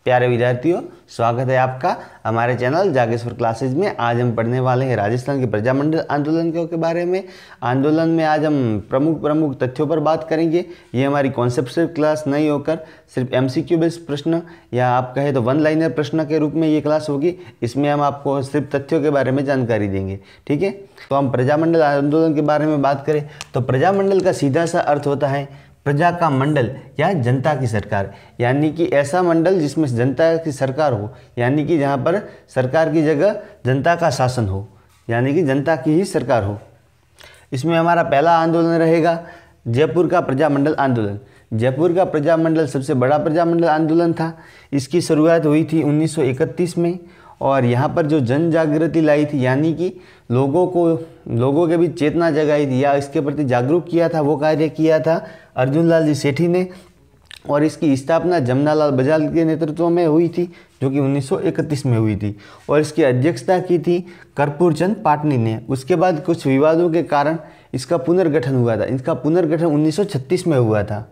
प्यारे विद्यार्थियों, स्वागत है आपका हमारे चैनल जागेश्वर क्लासेज में। आज हम पढ़ने वाले हैं राजस्थान के प्रजामंडल आंदोलन के बारे में। आंदोलन में आज हम प्रमुख तथ्यों पर बात करेंगे। ये हमारी कॉन्सेप्चुअल क्लास नहीं होकर सिर्फ MCQ बेस्ड प्रश्न या आप कहें तो वन लाइनर प्रश्न के रूप में ये क्लास होगी। इसमें हम आपको सिर्फ तथ्यों के बारे में जानकारी देंगे, ठीक है। तो हम प्रजामंडल आंदोलन के बारे में बात करें तो प्रजामंडल का सीधा सा अर्थ होता है प्रजा का मंडल या जनता की सरकार, यानी कि ऐसा मंडल जिसमें जनता की सरकार हो, यानी कि जहाँ पर सरकार की जगह जनता का शासन हो, यानी कि जनता की ही सरकार हो। इसमें हमारा पहला आंदोलन रहेगा जयपुर का प्रजामंडल आंदोलन। जयपुर का प्रजामंडल सबसे बड़ा प्रजामंडल आंदोलन था। इसकी शुरुआत हुई थी 1931 में और यहाँ पर जो जन जागृति लाई थी, यानी कि लोगों के बीच चेतना जगाई थी या इसके प्रति जागरूक किया था, वो कार्य किया था अर्जुन लाल जी सेठी ने। और इसकी स्थापना जमनालाल बजाज के नेतृत्व में हुई थी, जो कि 1931 में हुई थी। और इसकी अध्यक्षता की थी कर्पूर चंद पाटनी ने। उसके बाद कुछ विवादों के कारण इसका पुनर्गठन हुआ था। इसका पुनर्गठन 1936 में हुआ था।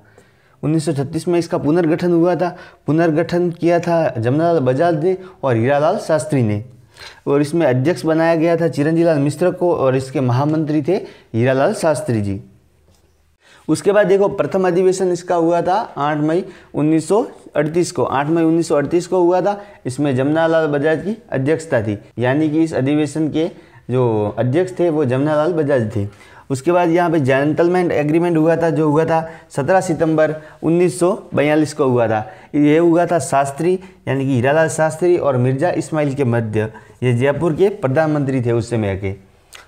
1936 में इसका पुनर्गठन हुआ था। पुनर्गठन किया था जमनालाल बजाज ने और हीरालाल शास्त्री ने। और इसमें अध्यक्ष बनाया गया था चिरंजीलाल मिश्र को और इसके महामंत्री थे हीरालाल शास्त्री जी। उसके बाद देखो प्रथम अधिवेशन इसका हुआ था 8 मई 1938 को। 8 मई 1938 को हुआ था। इसमें जमनालाल बजाज की अध्यक्षता थी, यानी कि इस अधिवेशन के जो अध्यक्ष थे वो जमनालाल बजाज थे। उसके बाद यहाँ पे जेंटलमैन एग्रीमेंट हुआ था, जो हुआ था 17 सितंबर 1942 को हुआ था। ये हुआ था शास्त्री यानी कि हीरालाल शास्त्री और मिर्जा इस्माइल के मध्य। ये जयपुर के प्रधानमंत्री थे उस समय के।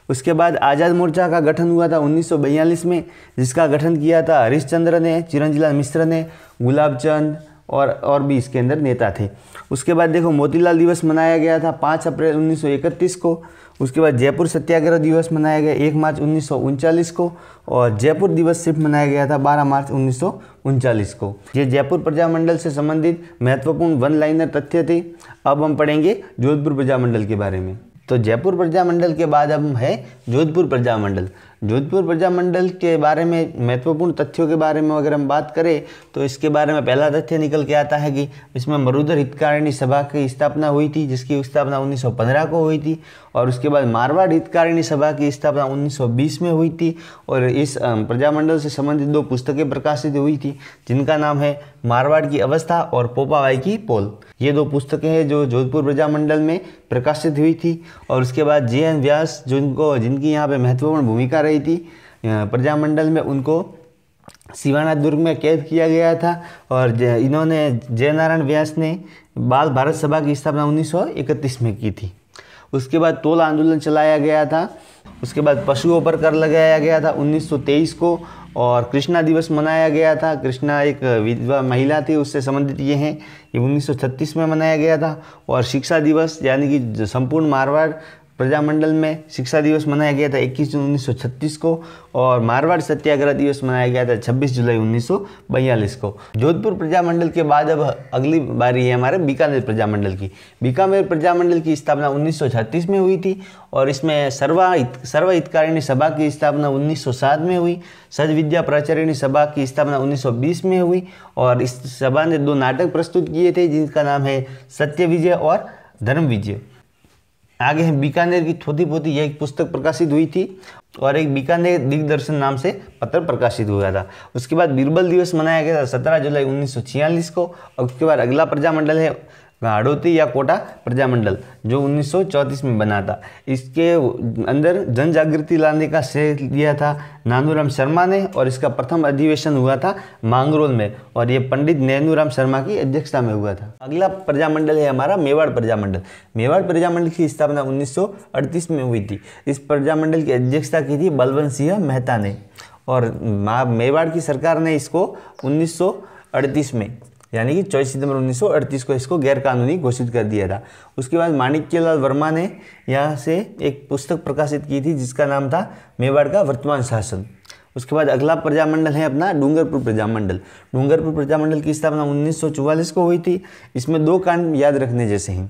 उसके बाद आज़ाद मोर्चा का गठन हुआ था 1942 में, जिसका गठन किया था हरिश्चंद्र ने, चिरंजीलाल मिश्र ने, गुलाब चंद और भी इसके अंदर नेता थे। उसके बाद देखो मोतीलाल दिवस मनाया गया था 5 अप्रैल 1931 को। उसके बाद जयपुर सत्याग्रह दिवस मनाया गया 1 मार्च 1939 को और जयपुर दिवस सिर्फ मनाया गया था 12 मार्च 1939 को। ये जयपुर प्रजामंडल से संबंधित महत्वपूर्ण वन लाइनर तथ्य थे। अब हम पढ़ेंगे जोधपुर प्रजामंडल के बारे में। तो जयपुर प्रजामंडल के बाद अब है जोधपुर प्रजामंडल। जोधपुर प्रजामंडल के बारे में महत्वपूर्ण तथ्यों के बारे में अगर हम बात करें तो इसके बारे में पहला तथ्य निकल के आता है कि इसमें मरुधर हितकारिणी सभा की स्थापना हुई थी, जिसकी स्थापना 1915 को हुई थी। और उसके बाद मारवाड़ हितकारिणी सभा की स्थापना 1920 में हुई थी। और इस प्रजामंडल से संबंधित 2 पुस्तकें प्रकाशित हुई थी, जिनका नाम है मारवाड़ की अवस्था और पोपाबाई की पोल। ये 2 पुस्तकें हैं जो जोधपुर प्रजामंडल में प्रकाशित हुई थी। और उसके बाद JN व्यास जिनकी यहाँ पे महत्वपूर्ण भूमिका रही थी प्रजामंडल में, उनको शिवानाथ दुर्ग में कैद किया गया था। और इन्होंने जयनारायण व्यास ने बाल भारत सभा की स्थापना 1931 में की थी। उसके बाद तोल आंदोलन चलाया गया था। उसके बाद पशुओं पर कर लगाया गया था 1923 को। और कृष्णा दिवस मनाया गया था। कृष्णा एक विधवा महिला थी, उससे संबंधित ये हैं। ये 1936 में मनाया गया था। और शिक्षा दिवस यानी कि संपूर्ण मारवाड़ प्रजामंडल में शिक्षा दिवस मनाया गया था 21 जून 1936 को। और मारवाड़ सत्याग्रह दिवस मनाया गया था 26 जुलाई 1942 को। जोधपुर प्रजामंडल के बाद अब अगली बारी है हमारे बीकानेर प्रजामंडल की। बीकानेर प्रजामंडल की स्थापना 1936 में हुई थी। और इसमें सर्व हितकारिणी सभा की स्थापना 1907 में हुई। सज विद्या प्राचार्यणी सभा की स्थापना 1920 में हुई। और इस सभा ने 2 नाटक प्रस्तुत किए थे, जिनका नाम है सत्य विजय और धर्म विजय। आगे है बीकानेर की थोथी पोथी, यह एक पुस्तक प्रकाशित हुई थी। और एक बीकानेर दिग्दर्शन नाम से पत्र प्रकाशित हुआ था। उसके बाद बीरबल दिवस मनाया गया था 17 जुलाई 1946 को। और उसके बाद अगला प्रजामंडल है हाड़ौती या कोटा प्रजामंडल, जो 1934 में बना था। इसके अंदर जन जागृति लाने का श्रेय दिया था नानूराम शर्मा ने। और इसका प्रथम अधिवेशन हुआ था मांगरोल में और ये पंडित नैनूराम शर्मा की अध्यक्षता में हुआ था। अगला प्रजामंडल है हमारा मेवाड़ प्रजामंडल। मेवाड़ प्रजामंडल की स्थापना 1938 में हुई थी। इस प्रजामंडल की अध्यक्षता की थी बलवंत सिंह मेहता ने। और मेवाड़ की सरकार ने इसको 1938 में यानी कि 24 सितंबर 1938 को इसको गैरकानूनी घोषित कर दिया था। उसके बाद माणिक्यलाल वर्मा ने यहाँ से एक पुस्तक प्रकाशित की थी, जिसका नाम था मेवाड़ का वर्तमान शासन। उसके बाद अगला प्रजामंडल है अपना डूंगरपुर प्रजामंडल। डूंगरपुर प्रजामंडल की स्थापना 1944 को हुई थी। इसमें 2 कांड याद रखने जैसे हैं।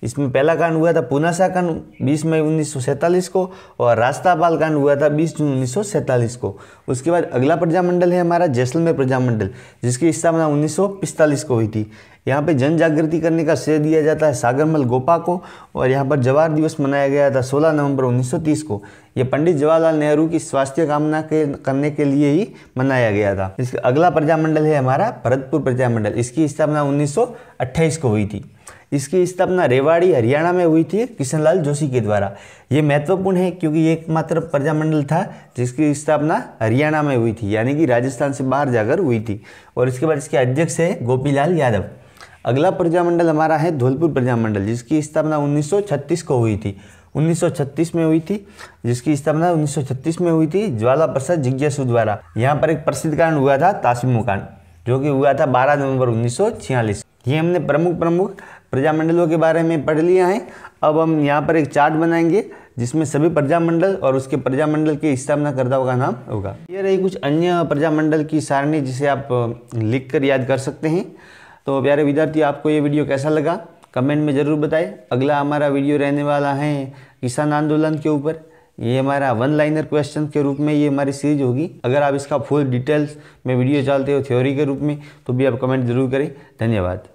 इसमें पहला कांड हुआ था पूनासा कांड 20 मई 1947 को, और रास्तापाल कांड हुआ था 20 जून 1947 को। उसके बाद अगला प्रजामंडल है हमारा जैसलमेर प्रजामंडल, जिसकी स्थापना 1945 को हुई थी। यहाँ पे जन जागृति करने का श्रेय दिया जाता है सागरमल गोपा को, और यहाँ पर जवाहर दिवस मनाया गया था 16 नवंबर 1930 को। यह पंडित जवाहरलाल नेहरू की स्वास्थ्य कामना करने के लिए ही मनाया गया था। इसका अगला प्रजामंडल है हमारा भरतपुर प्रजामंडल, इसकी स्थापना 1928 को हुई थी। इसकी स्थापना रेवाड़ी हरियाणा में हुई थी किशनलाल जोशी के द्वारा। ये महत्वपूर्ण है क्योंकि ये एकमात्र प्रजामंडल था जिसकी स्थापना हरियाणा में हुई थी, यानी कि राजस्थान से बाहर जाकर हुई थी। और इसके बाद इसके अध्यक्ष है गोपीलाल यादव। अगला प्रजामंडल हमारा है धौलपुर प्रजामंडल, जिसकी स्थापना 1936 को हुई थी। 1936 में हुई थी, जिसकी स्थापना 1936 में हुई थी ज्वाला प्रसाद जिज्ञासु द्वारा। यहाँ पर एक प्रसिद्ध कांड हुआ था तासिमो कांड, जो कि हुआ था 12 नवंबर 1946। ये हमने प्रमुख प्रजामंडलों के बारे में पढ़ लिया है। अब हम यहाँ पर एक चार्ट बनाएंगे जिसमें सभी प्रजामंडल और उसके प्रजामंडल के स्थापनाकर्ताओं का नाम होगा। ये रही कुछ अन्य प्रजामंडल की सारणी जिसे आप लिख कर याद कर सकते हैं। तो प्यारे विद्यार्थी, आपको ये वीडियो कैसा लगा कमेंट में ज़रूर बताएं। अगला हमारा वीडियो रहने वाला है किसान आंदोलन के ऊपर। ये हमारा 1 लाइनर क्वेश्चन के रूप में ये हमारी सीरीज होगी। अगर आप इसका फुल डिटेल्स में वीडियो चाहते हो थ्योरी के रूप में, तो भी आप कमेंट जरूर करें। धन्यवाद।